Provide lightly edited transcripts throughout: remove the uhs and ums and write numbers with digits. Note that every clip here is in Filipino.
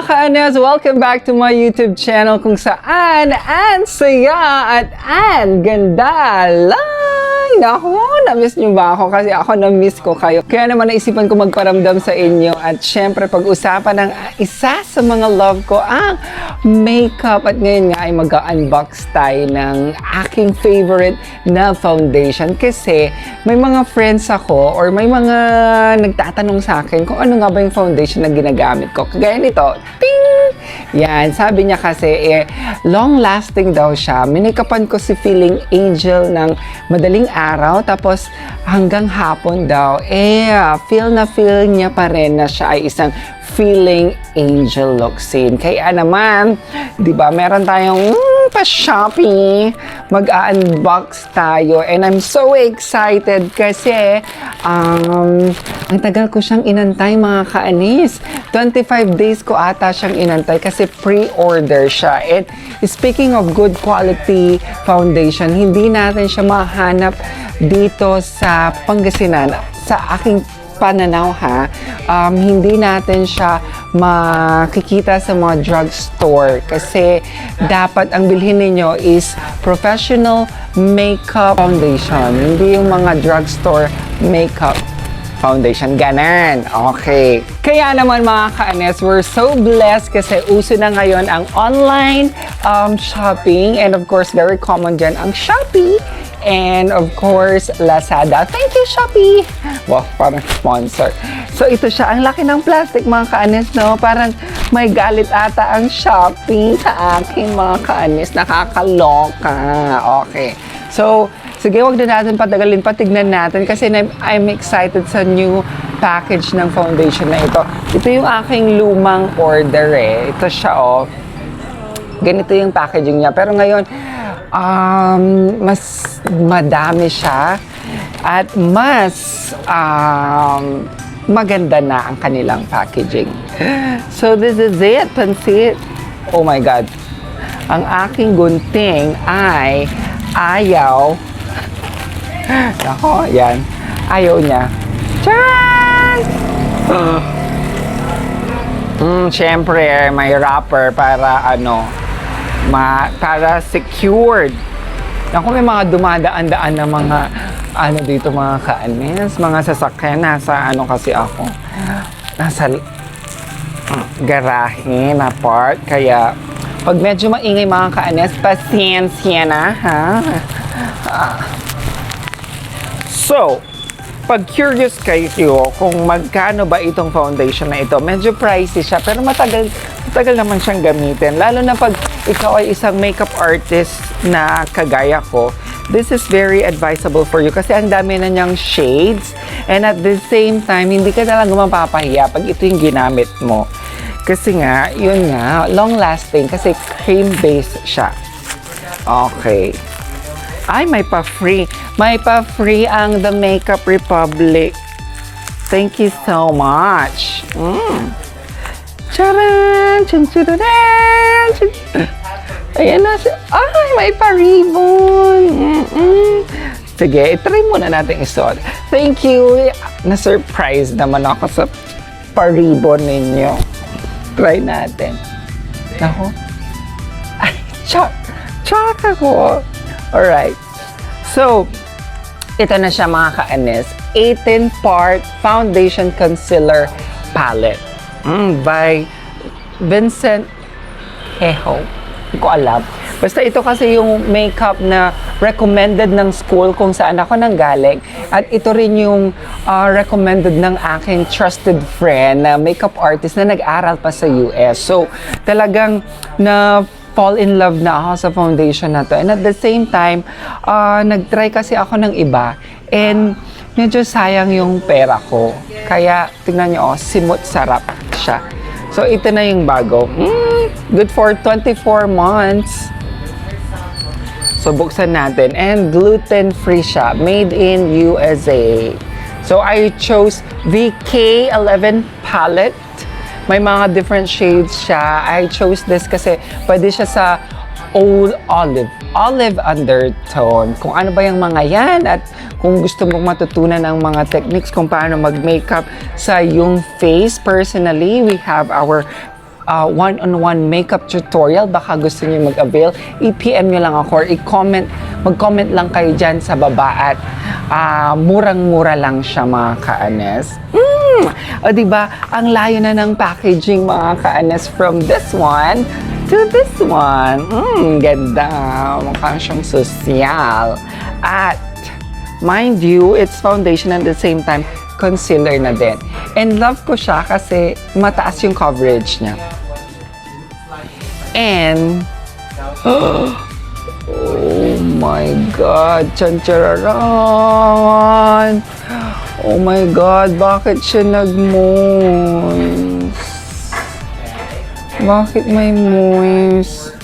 ka-Anes! Welcome back to my YouTube channel kung saan Ann saya at Ann ganda lang! Naku, na-miss nyo ba ako? Kasi ako na-miss ko kayo. Kaya naman naisipan ko magparamdam sa inyo at syempre pag-usapan ng isa sa mga love ko ang makeup. At ngayon nga ay mag-unbox tayo ng aking favorite na foundation kasi may mga friends ako or may mga nagtatanong sa akin kung ano nga ba yung foundation na ginagamit ko. Kagaya nito, ting! Yan, sabi niya kasi long-lasting daw siya. Minikapan ko si Feeling Angel ng madaling araw tapos hanggang hapon daw, feel niya pa rin na siya ay isang Feeling Angel look scene. Kaya naman, di ba, meron tayong pa-Shopee. Mag-unbox tayo. And I'm so excited kasi ang tagal ko siyang inantay mga ka-Anis. 25 days ko ata siyang inantay kasi pre-order siya. And speaking of good quality foundation, hindi natin siya mahanap dito sa Pangasinan. Sa aking pananaw ha, hindi natin siya makikita sa mga drugstore kasi dapat ang bilhin ninyo is professional makeup foundation, hindi yung mga drugstore makeup foundation. Ganon. Okay. Kaya naman mga ka-Anes, we're so blessed kasi uso na ngayon ang online shopping and of course very common dyan ang Shopee. And of course, Lazada. Thank you, Shopee! Wow, parang sponsor. So, ito siya. Ang laki ng plastic, mga ka-Anes, no? Parang may galit ata ang Shopee sa akin, mga ka-Anes. Nakakaloka. Okay. So, sige, wag na natin patagalin. Patignan natin kasi I'm excited sa new package ng foundation na ito. Ito yung aking lumang order, Ito siya, Ganito yung packaging niya. Pero ngayon, mas madami siya at mas maganda na ang kanilang packaging. So this is it, pansit. Oh my God. Ang aking gunting ay ayaw. Nako, yan. Ayaw niya. Tcharan! Siyempre, may wrapper para para secured. Naku, may mga dumadaan-daan na mga dito mga ka-Anes, mga sasakyan nasa kasi ako. Nasa garahe na part. Kaya pag medyo maingay mga ka-Anes, pasensya na ha. So, pag curious kayo kung magkano ba itong foundation na ito, medyo pricey siya pero matagal naman siyang gamitin. Lalo na pag ikaw ay isang makeup artist na kagaya ko, this is very advisable for you kasi ang dami na niyang shades and at the same time, hindi ka talaga mapapahiya pag ito yung ginamit mo. Kasi nga, yun nga, long lasting kasi cream-based siya. Okay. Ay, may pa-free. May pa-free ang The Makeup Republic. Thank you so much. Charan! Chun-chun-chun-chun! Ayan na siya. Ay, may pa-ribbon. Sige, itry muna natin isuot. Thank you. Na-surprise naman ako sa pa-ribbon ninyo. Try natin. Ako? Ay, chak ako. Alright. So, ito na siya mga ka-Anes. 18-part Foundation Concealer Palette. By Vincent Heho. Hindi ko alam. Basta ito kasi yung makeup na recommended ng school kung saan ako nanggaling. At ito rin yung recommended ng aking trusted friend na makeup artist na nag-aral pa sa US. So, talagang fall in love na ako sa foundation na to. And at the same time, nag-try kasi ako ng iba. And medyo sayang yung pera ko. Kaya, tingnan nyo, simut sarap siya. So, ito na yung bago. Good for 24 months. So, buksan natin. And gluten-free siya. Made in USA. So, I chose the K11 palette. May mga different shades siya. I chose this kasi pwede siya sa olive undertone. Kung ano ba yung mga yan at kung gusto mong matutunan ng mga techniques kung paano mag-makeup sa yung face. Personally, we have our one-on-one makeup tutorial, baka gusto niyo mag-avail, i-PM nyo lang ako or mag-comment lang kayo dyan sa baba at murang-mura lang siya mga ka-Anes. O diba, ang layo na ng packaging mga ka-Anes from this one to this one. Ganda. Mukhang siyang sosyal. At mind you, it's foundation at the same time concealer na din. And love ko siya kasi mataas yung coverage niya. And oh my God, chanchararan. Oh my God, bakit siya nag-moist? Bakit may moist?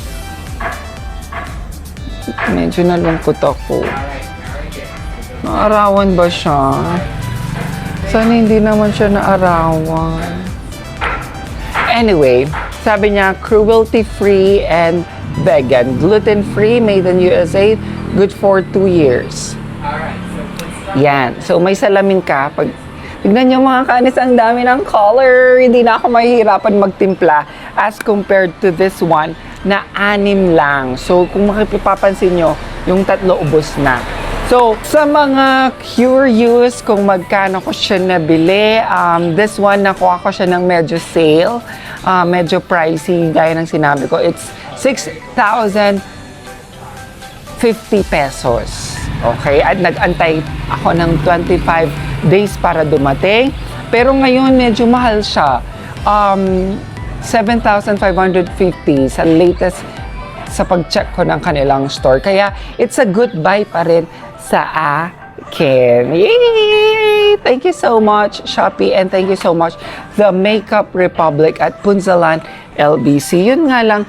Medyo nalungkot ako. Naarawan ba siya? Sana hindi naman siya naarawan. Anyway, sabi niya, cruelty-free and vegan. Gluten-free, made in USA, good for 2 years. Yan. So, may salamin ka. Tignan niyo mga ka-Anes, ang dami ng color. Hindi na ako mahihirapan magtimpla as compared to this one na 6 lang. So, kung makipapansin nyo, yung 3 ubos na. So, sa mga curious kung magkano ko siya nabili, this one, nakuha ko siya ng medyo sale. Medyo pricey, gaya ng sinabi ko. It's 6,050 pesos. Okay? At nag-antay ako ng 25 days para dumating. Pero ngayon, medyo mahal siya. 7,550 sa latest sa pag-check ko ng kanilang store. Kaya, it's a good buy pa rin sa akin. Yay! Thank you so much, Shopee, and thank you so much, The Makeup Republic at Punzalan LBC. Yun nga lang,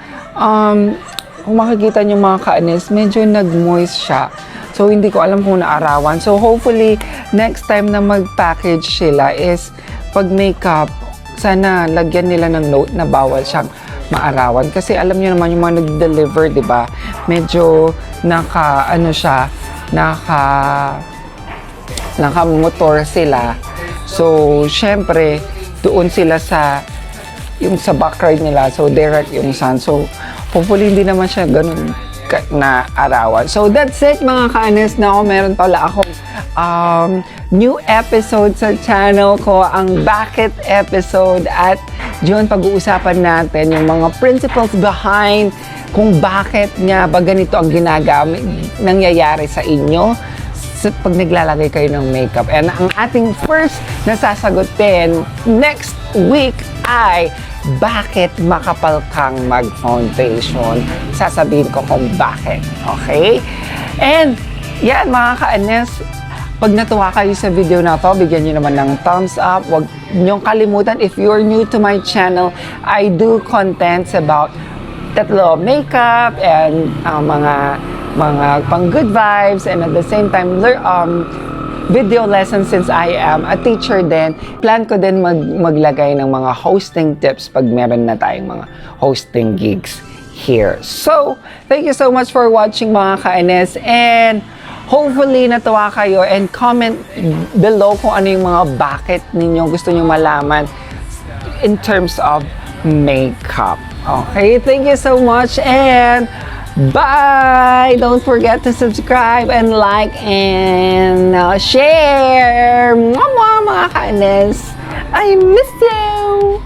kung makikita nyo mga ka-Anes, medyo nag-moist siya. So, hindi ko alam kung naarawan. So, hopefully, next time na mag-package sila is pag makeup, sana lagyan nila ng note na bawal siyang maarawan. Kasi alam niyo naman yung mga nag-deliver, di ba? Medyo naka-motor sila. So, syempre, doon sila yung sa backyard nila. So, direct yung sun. So, hopefully, hindi naman siya ganun na arawan. So, that's it mga ka-Anes. Now, meron pala akong new episode sa channel ko, ang Bakit episode. At yun, pag-uusapan natin yung mga principles behind kung bakit nga ba ganito ang nangyayari sa inyo pag naglalagay kayo ng makeup. And ang ating first na sasagutin next week ay bakit makapal kang mag-foundation. Sasabihin ko kung bakit. Okay? And yan mga ka-Anes, pag natuwa kayo sa video na to, bigyan nyo naman ng thumbs up. Huwag nyong kalimutan, if you're new to my channel, I do contents about tatlo makeup and mga pang good vibes, and at the same time video lessons since I am a teacher din. Plan ko din maglagay ng mga hosting tips pag meron na tayong mga hosting gigs here. So, thank you so much for watching mga ka-Anes, and hopefully natuwa kayo, and comment below kung ano yung mga bakit ninyo gusto nyo malaman in terms of makeup. Okay, thank you so much, and bye! Don't forget to subscribe and like and share! Mwah, mwah, mga ka-Anes! I miss you!